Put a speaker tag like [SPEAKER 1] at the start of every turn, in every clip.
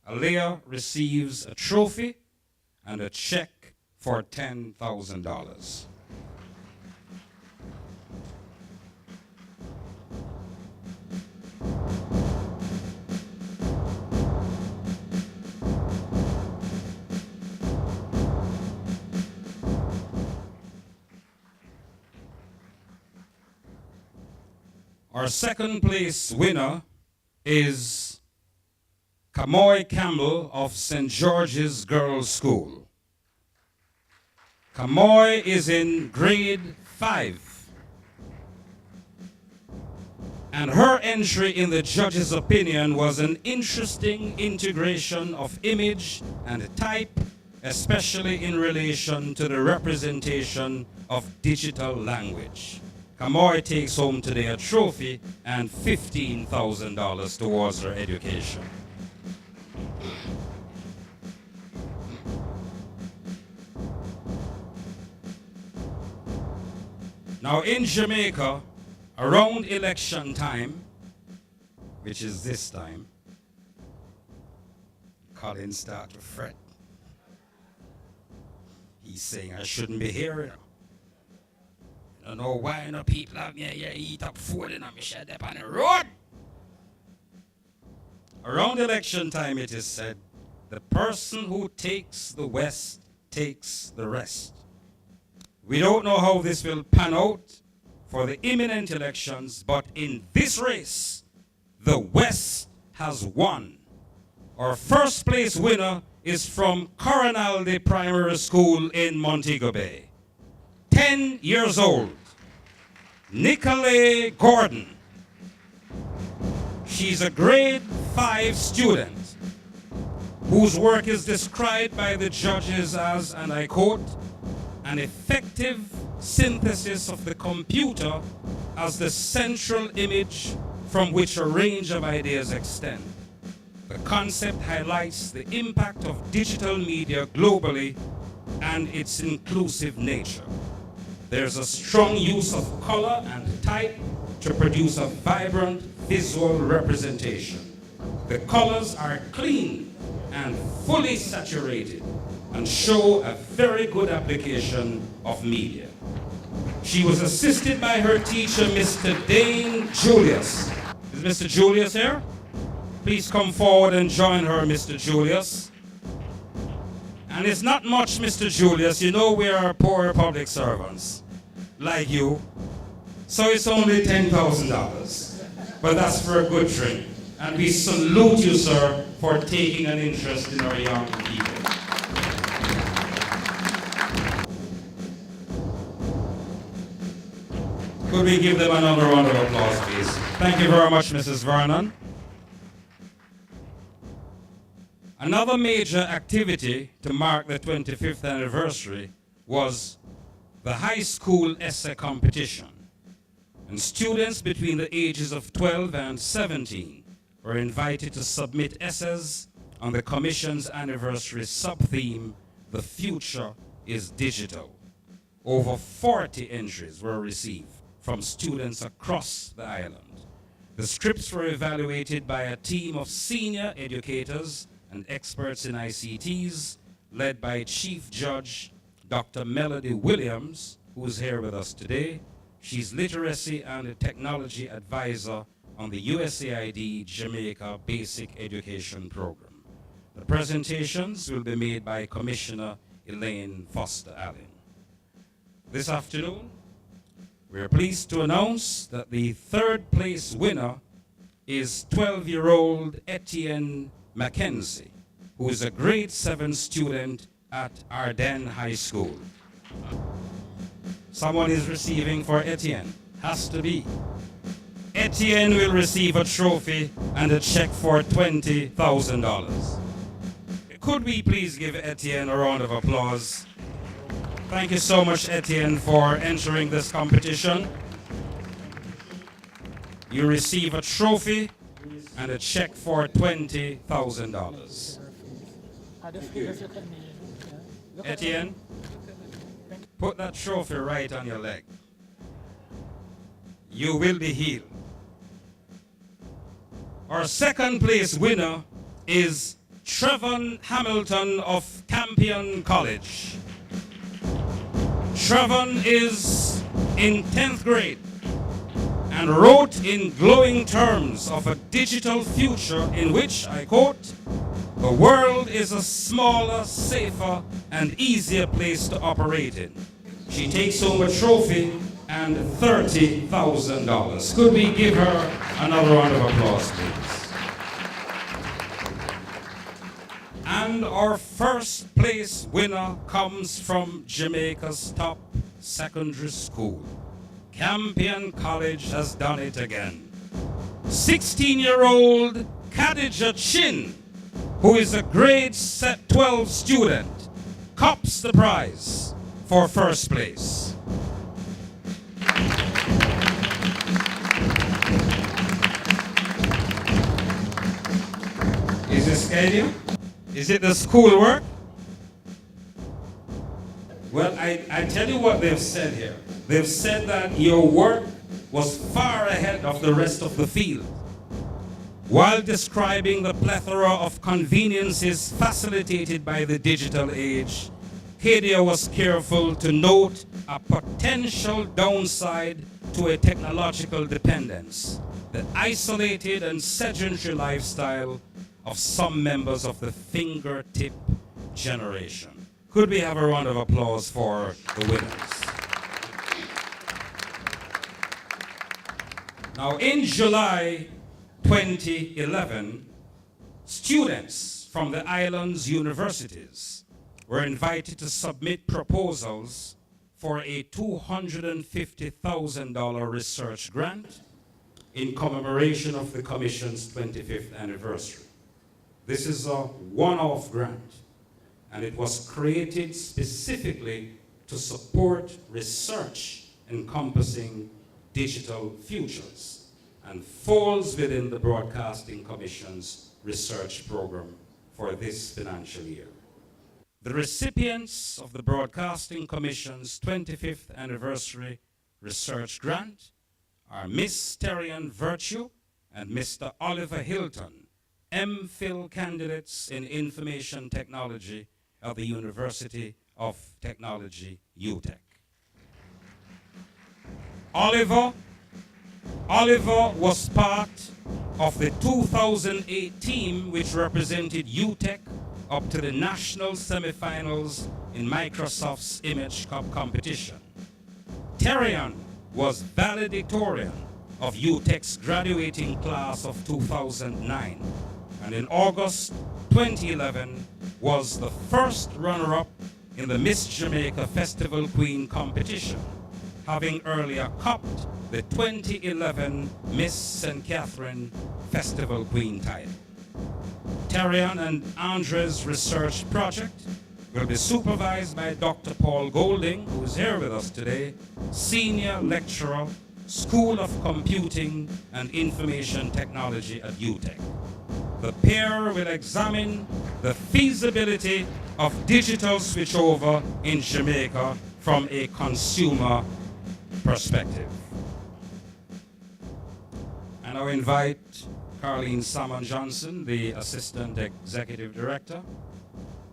[SPEAKER 1] Alea receives a trophy and a check for $10,000. Our second place winner is Kamoy Campbell of St. George's Girls' School. Kamoy is in grade 5. And her entry in the judge's opinion was an interesting integration of image and type, especially in relation to the representation of digital language. Kamoy takes home today a trophy and $15,000 towards her education. Now in Jamaica, around election time, which is this time, Colin started to fret. He's saying, I shouldn't be here. I don't know why no people have me here eat up food and I'm shut up on the road. Around election time, it is said, the person who takes the West takes the rest. We don't know how this will pan out for the imminent elections, but in this race, the West has won. Our first place winner is from Coronalde Primary School in Montego Bay. 10 years old, Nicolay Gordon. She's a grade 5 student whose work is described by the judges as, and I quote, an effective synthesis of the computer as the central image from which a range of ideas extend. The concept highlights the impact of digital media globally and its inclusive nature. There's a strong use of color and type to produce a vibrant visual representation. The colors are clean and fully saturated and show a very good application of media. She was assisted by her teacher, Mr. Dane Julius. Is Mr. Julius here? Please come forward and join her, Mr. Julius. And it's not much, Mr. Julius. You know we are poor public servants, like you. So it's only $10,000. But that's for a good drink. And we salute you, sir, for taking an interest in our young people. Could we give them another round of applause, please? Thank you very much, Mrs. Vernon. Another major activity to mark the 25th anniversary was the high school essay competition. And students between the ages of 12 and 17 were invited to submit essays on the Commission's anniversary sub-theme, The Future is Digital. Over 40 entries were received from students across the island. The scripts were evaluated by a team of senior educators and experts in ICTs, led by Chief Judge Dr. Melody Williams, who is here with us today. She's Literacy and Technology Advisor on the USAID Jamaica Basic Education Program. The presentations will be made by Commissioner Elaine Foster Allen. This afternoon, we are pleased to announce that the third place winner is 12-year-old Etienne Mackenzie, who is a grade 7 student at Ardennes High School. Someone is receiving for Etienne. Has to be. Etienne will receive a trophy and a check for $20,000. Could we please give Etienne a round of applause? Thank you so much, Etienne, for entering this competition. You receive a trophy and a check for $20,000. Etienne, put that trophy right on your leg. You will be healed. Our second place winner is Trevon Hamilton of Campion College. Trevon is in 10th grade and wrote in glowing terms of a digital future in which, I quote, "The world is a smaller, safer, and easier place to operate in." She takes home a trophy and $30,000. Could we give her another round of applause, please? And our first place winner comes from Jamaica's top secondary school. Campion College has done it again. 16-year-old Khadija Chin, who is a grade 12 student, cops the prize for first place. Is it stadium? Is it the schoolwork? Well, I tell you what they've said here. They've said that your work was far ahead of the rest of the field. While describing the plethora of conveniences facilitated by the digital age, Hadia was careful to note a potential downside to a technological dependence, the isolated and sedentary lifestyle of some members of the fingertip generation. Could we have a round of applause for the winners? Now, in July 2011, students from the island's universities were invited to submit proposals for a $250,000 research grant in commemoration of the Commission's 25th anniversary. This is a one-off grant, and it was created specifically to support research encompassing digital futures and falls within the Broadcasting Commission's research program for this financial year. The recipients of the Broadcasting Commission's 25th anniversary research grant are Miss Terrian Virtue and Mr. Oliver Hilton, MPhil candidates in Information Technology at the University of Technology, UTech. Oliver was part of the 2008 team which represented UTech up to the national semifinals in Microsoft's Image Cup competition. Terrian was valedictorian of UTech's graduating class of 2009, and in August 2011 was the first runner-up in the Miss Jamaica Festival Queen competition, having earlier copped the 2011 Miss St. Catherine Festival Queen title. Terrian and Andre's research project will be supervised by Dr. Paul Golding, who is here with us today, Senior Lecturer, School of Computing and Information Technology at UTech. The pair will examine the feasibility of digital switchover in Jamaica from a consumer perspective. And I invite Carleen Salmon Johnson, the Assistant Executive Director,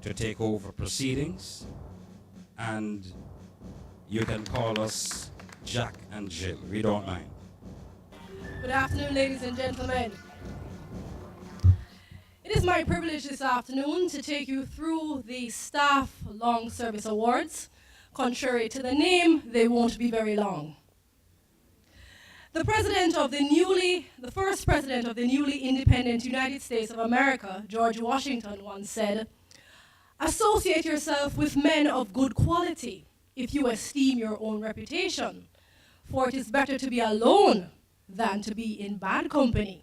[SPEAKER 1] to take over proceedings. And you can call us Jack and Jill. We don't mind.
[SPEAKER 2] Good afternoon, ladies and gentlemen. It is my privilege this afternoon to take you through the Staff Long Service Awards. Contrary to the name, they won't be very long. The first president of the newly independent United States of America, George Washington, once said, "Associate yourself with men of good quality if you esteem your own reputation, for it is better to be alone than to be in bad company."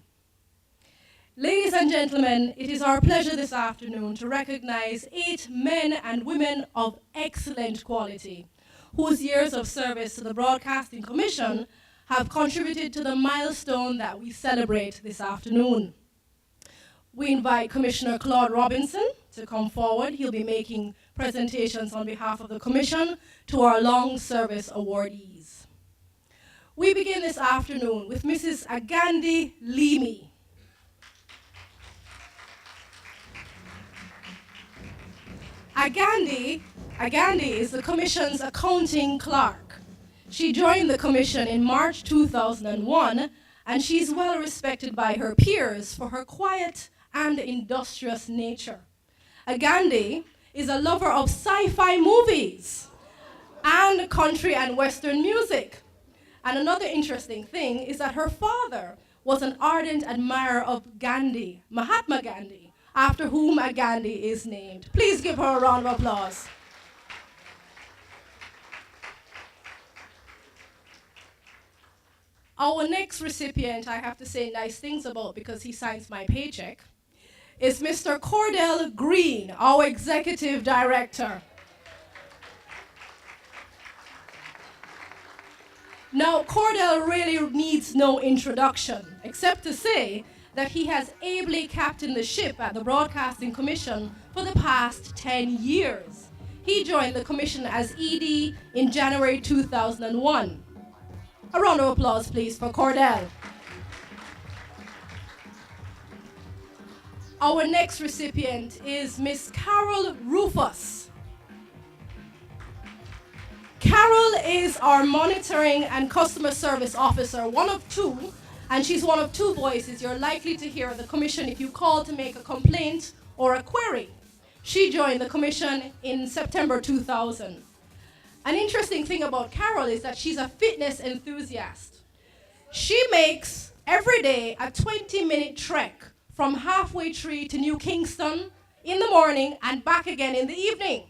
[SPEAKER 2] Ladies and gentlemen, it is our pleasure this afternoon to recognize 8 men and women of excellent quality, whose years of service to the Broadcasting Commission have contributed to the milestone that we celebrate this afternoon. We invite Commissioner Claude Robinson to come forward. He'll be making presentations on behalf of the Commission to our long service awardees. We begin this afternoon with Mrs. Agandi Limi. Agandi is the Commission's accounting clerk. She joined the Commission in March 2001, and she's well respected by her peers for her quiet and industrious nature. Agandi is a lover of sci-fi movies and country and Western music. And another interesting thing is that her father was an ardent admirer of Gandhi, Mahatma Gandhi, after whom a Gandhi is named. Please give her a round of applause. Our next recipient, I have to say nice things about because he signs my paycheck, is Mr. Cordell Green, our Executive Director. Now, Cordell really needs no introduction, except to say that he has ably captained the ship at the Broadcasting Commission for the past 10 years. He joined the Commission as ED in January 2001. A round of applause, please, for Cordell. Our next recipient is Miss Carol Rufus. Carol is our Monitoring and Customer Service Officer, one of two, and she's one of two voices you're likely to hear at the Commission if you call to make a complaint or a query. She joined the Commission in September 2000. An interesting thing about Carol is that she's a fitness enthusiast. She makes every day a 20-minute trek from halfway tree to New Kingston in the morning and back again in the evening.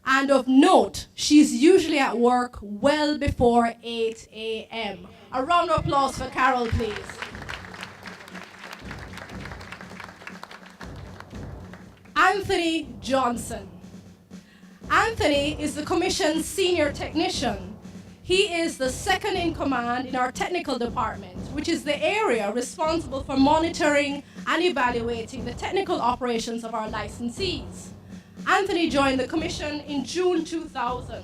[SPEAKER 2] And of note, she's usually at work well before 8 a.m. A round of applause for Carol, please. Anthony Johnson. Anthony is the Commission's senior technician. He is the second in command in our technical department, which is the area responsible for monitoring and evaluating the technical operations of our licensees. Anthony joined the Commission in June 2000.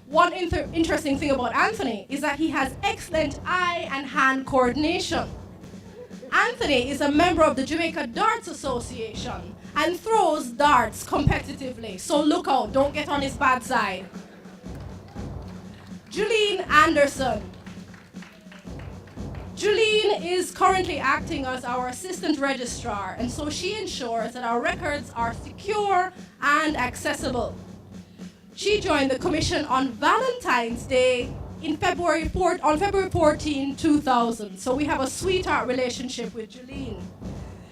[SPEAKER 2] One interesting thing about Anthony is that he has excellent eye and hand coordination. Anthony is a member of the Jamaica Darts Association and throws darts competitively, so look out, don't get on his bad side. Julene Anderson. Julene is currently acting as our assistant registrar, and so she ensures that our records are secure and accessible. She joined the Commission on Valentine's Day on February 14, 2000, so we have a sweetheart relationship with Julene.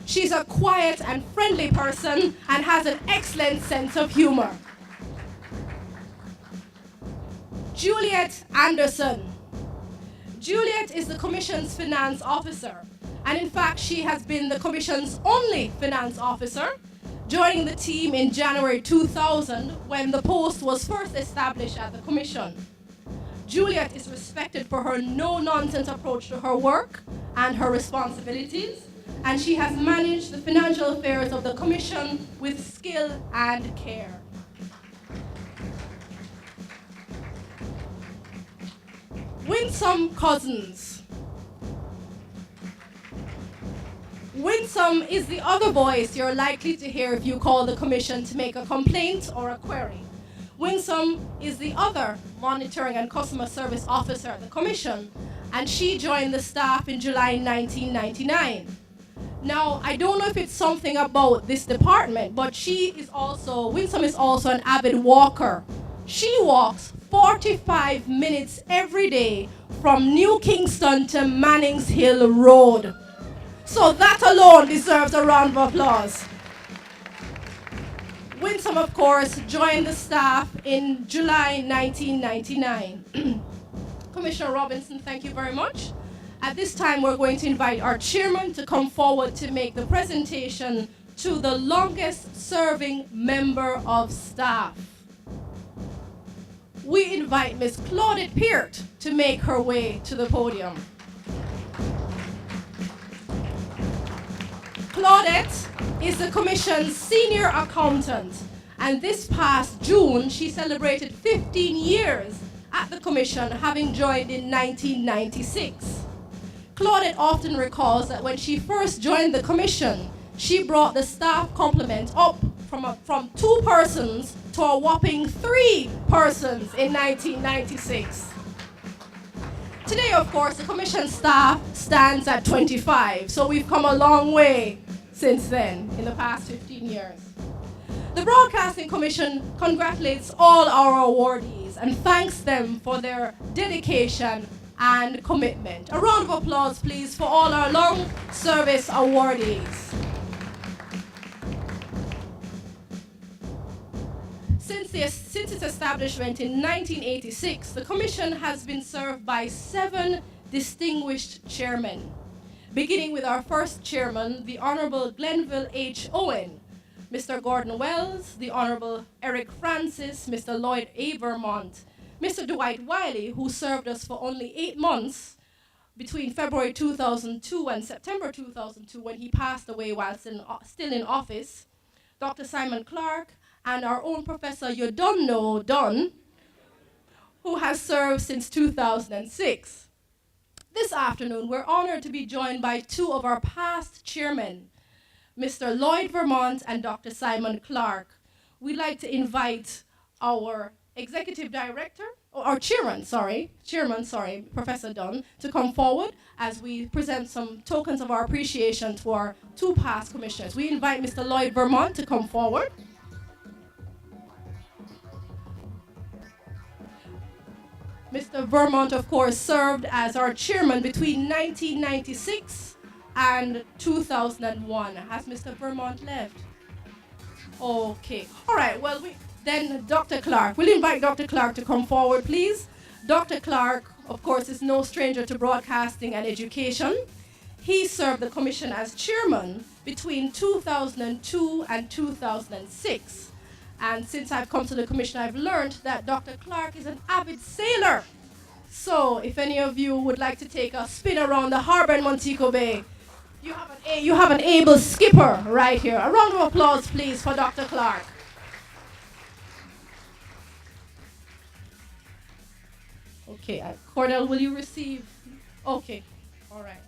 [SPEAKER 2] She's a quiet and friendly person and has an excellent sense of humor. Juliet Anderson. Juliet is the Commission's finance officer, and in fact, she has been the Commission's only finance officer, joining the team in January 2000 when the post was first established at the Commission. Juliet is respected for her no-nonsense approach to her work and her responsibilities, and she has managed the financial affairs of the Commission with skill and care. Winsome Cousins. Winsome is the other voice you're likely to hear if you call the Commission to make a complaint or a query. Winsome is the other Monitoring and Customer Service Officer at the Commission, and she joined the staff in July 1999. Now, I don't know if it's something about this department, but Winsome is also an avid walker. She walks 45 minutes every day from New Kingston to Mannings Hill Road. So that alone deserves a round of applause. Winsome, of course, joined the staff in July 1999. Commissioner Robinson, thank you very much. At this time, we're going to invite our chairman to come forward to make the presentation to the longest serving member of staff. We invite Ms. Claudette Peart to make her way to the podium. Claudette is the Commission's senior accountant, and this past June, she celebrated 15 years at the Commission, having joined in 1996. Claudette often recalls that when she first joined the Commission, she brought the staff complement up from 2 persons to a whopping 3 persons in 1996. Today, of course, the Commission staff stands at 25, so we've come a long way since then, in the past 15 years. The Broadcasting Commission congratulates all our awardees and thanks them for their dedication and commitment. A round of applause, please, for all our long service awardees. Since its establishment in 1986, the Commission has been served by 7 distinguished chairmen, beginning with our first chairman, the Honorable Glenville H. Owen, Mr. Gordon Wells, the Honorable Eric Francis, Mr. Lloyd A. Vermont, Mr. Dwight Wiley, who served us for only 8 months between February 2002 and September 2002 when he passed away while still in office, Dr. Simon Clark, and our own Professor Yodunno Dunn, who has served since 2006. This afternoon, we're honored to be joined by 2 of our past chairmen, Mr. Lloyd Vermont and Dr. Simon Clark. We'd like to invite our executive director, or our chairman, Professor Dunn, to come forward as we present some tokens of our appreciation to our 2 past commissioners. We invite Mr. Lloyd Vermont to come forward. Mr. Vermont, of course, served as our chairman between 1996 and 2001. Has Mr. Vermont left? Okay. All right. Well, then Dr. Clark. We'll invite Dr. Clark to come forward, please. Dr. Clark, of course, is no stranger to broadcasting and education. He served the commission as chairman between 2002 and 2006. And since I've come to the commission, I've learned that Dr. Clark is an avid sailor. So if any of you would like to take a spin around the harbor in Montego Bay, you have an able skipper right here. A round of applause, please, for Dr. Clark. Okay, Cordell, will you receive? Okay, all right.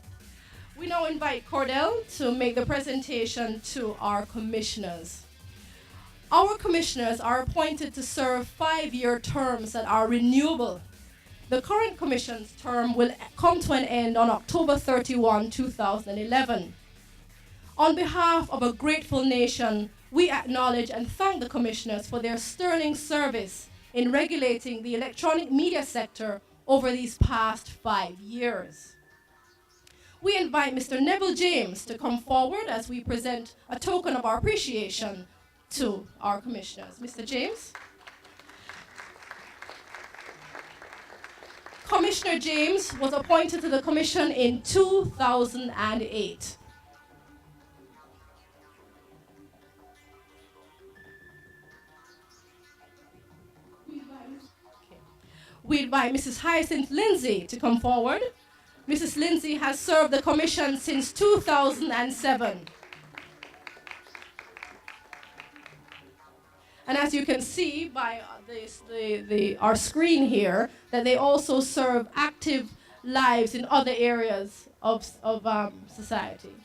[SPEAKER 2] We now invite Cordell to make the presentation to our commissioners. Our commissioners are appointed to serve 5-year terms that are renewable. The current commission's term will come to an end on October 31, 2011. On behalf of a grateful nation, we acknowledge and thank the commissioners for their sterling service in regulating the electronic media sector over these past 5 years. We invite Mr. Neville James to come forward as we present a token of our appreciation to our commissioners. Mr. James. Commissioner James was appointed to the commission in 2008. We invite Mrs. Hyacinth Lindsay to come forward. Mrs. Lindsay has served the commission since 2007. And as you can see by our screen here, that they also serve active lives in other areas of society.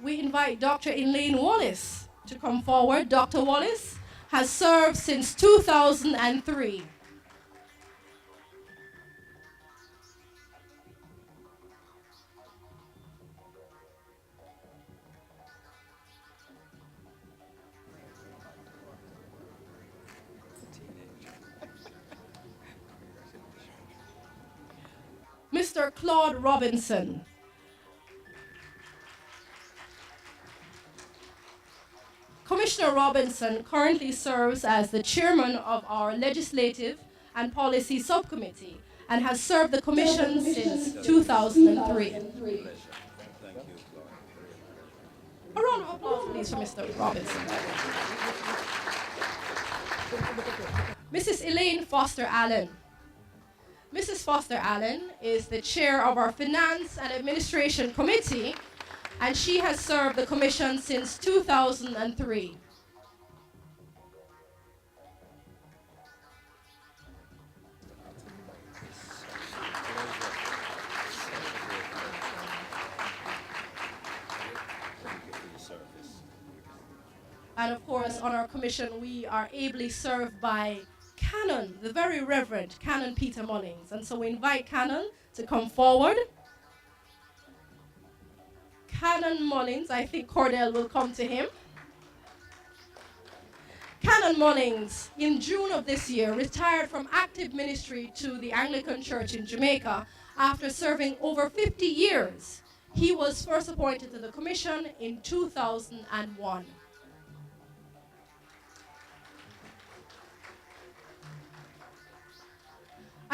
[SPEAKER 2] We invite Dr. Elaine Wallace to come forward. Dr. Wallace has served since 2003. Mr. Claude Robinson. Commissioner Robinson currently serves as the chairman of our Legislative and Policy Subcommittee and has served the commission since 2003. A round of applause, please, for Mr. Robinson. Mrs. Elaine Foster Allen. Mrs. Foster Allen is the chair of our Finance and Administration Committee, and she has served the commission since 2003. And of course, on our commission, we are ably served by Canon, the very Reverend Canon Peter Mullings. And so we invite Canon to come forward. Canon Mullings, I think Cordell will come to him. Canon Mullings, in June of this year, retired from active ministry to the Anglican Church in Jamaica after serving over 50 years. He was first appointed to the commission in 2001.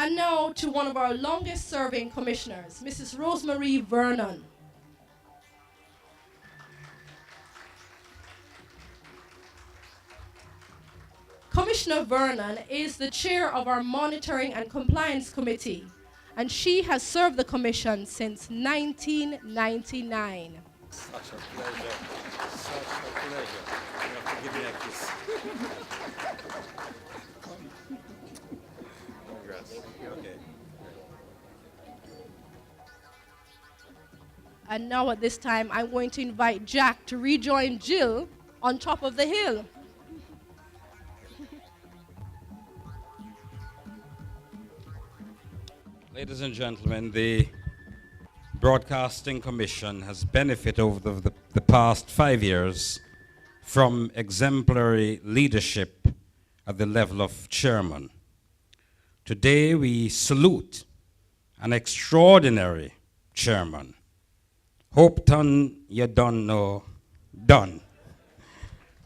[SPEAKER 2] And now to one of our longest serving commissioners, Mrs. Rosemary Vernon. Commissioner Vernon is the chair of our Monitoring and Compliance Committee, and she has served the commission since 1999.
[SPEAKER 3] Such a pleasure. Such a pleasure. You have to give me a kiss. Congrats. Okay.
[SPEAKER 2] And now at this time, I'm going to invite Jack to rejoin Jill on top of the hill.
[SPEAKER 1] Ladies and gentlemen, the Broadcasting Commission has benefited over the past 5 years from exemplary leadership at the level of chairman. Today we salute an extraordinary chairman. Hopeton, you don't know, done.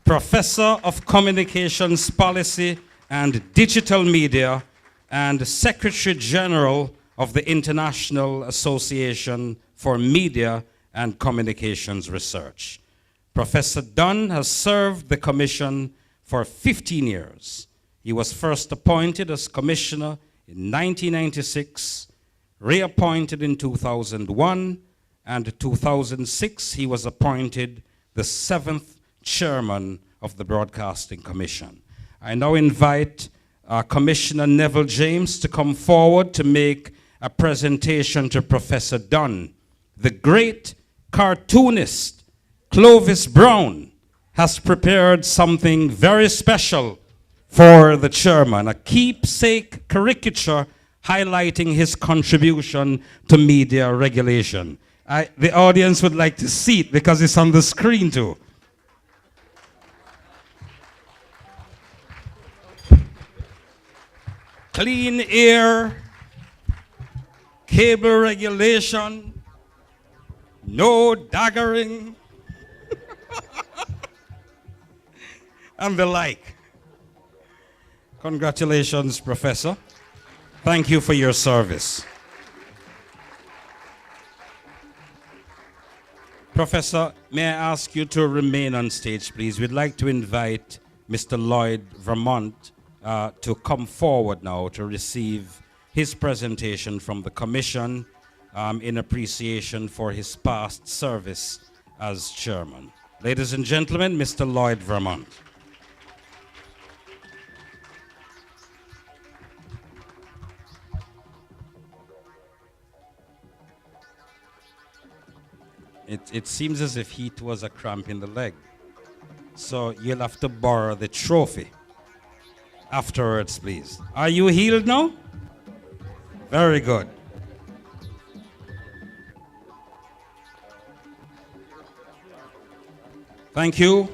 [SPEAKER 1] Professor of Communications Policy and Digital Media and Secretary General of the International Association for Media and Communications Research. Professor Dunn has served the Commission for 15 years. He was first appointed as Commissioner in 1996, reappointed in 2001, and 2006 he was appointed the 7th Chairman of the Broadcasting Commission. I now invite Commissioner Neville James to come forward to make a presentation to Professor Dunn. The great cartoonist Clovis Brown has prepared something very special for the chairman, a keepsake caricature highlighting his contribution to media regulation. The audience would like to see it because it's on the screen too. Clean air, cable regulation, no daggering, and the like. Congratulations, Professor. Thank you for your service. Professor, may I ask you to remain on stage, please? We'd like to invite Mr. Lloyd Vermont to come forward now to receive his presentation from the Commission in appreciation for his past service as chairman. Ladies and gentlemen, Mr. Lloyd Vermont. It seems as if heat was a cramp in the leg. So you'll have to borrow the trophy afterwards, please. Are you healed now? Very good. Thank you,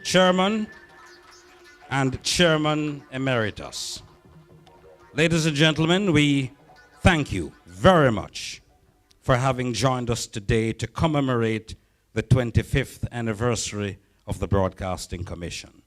[SPEAKER 1] Chairman and Chairman Emeritus. Ladies and gentlemen, we thank you very much for having joined us today to commemorate the 25th anniversary of the Broadcasting Commission.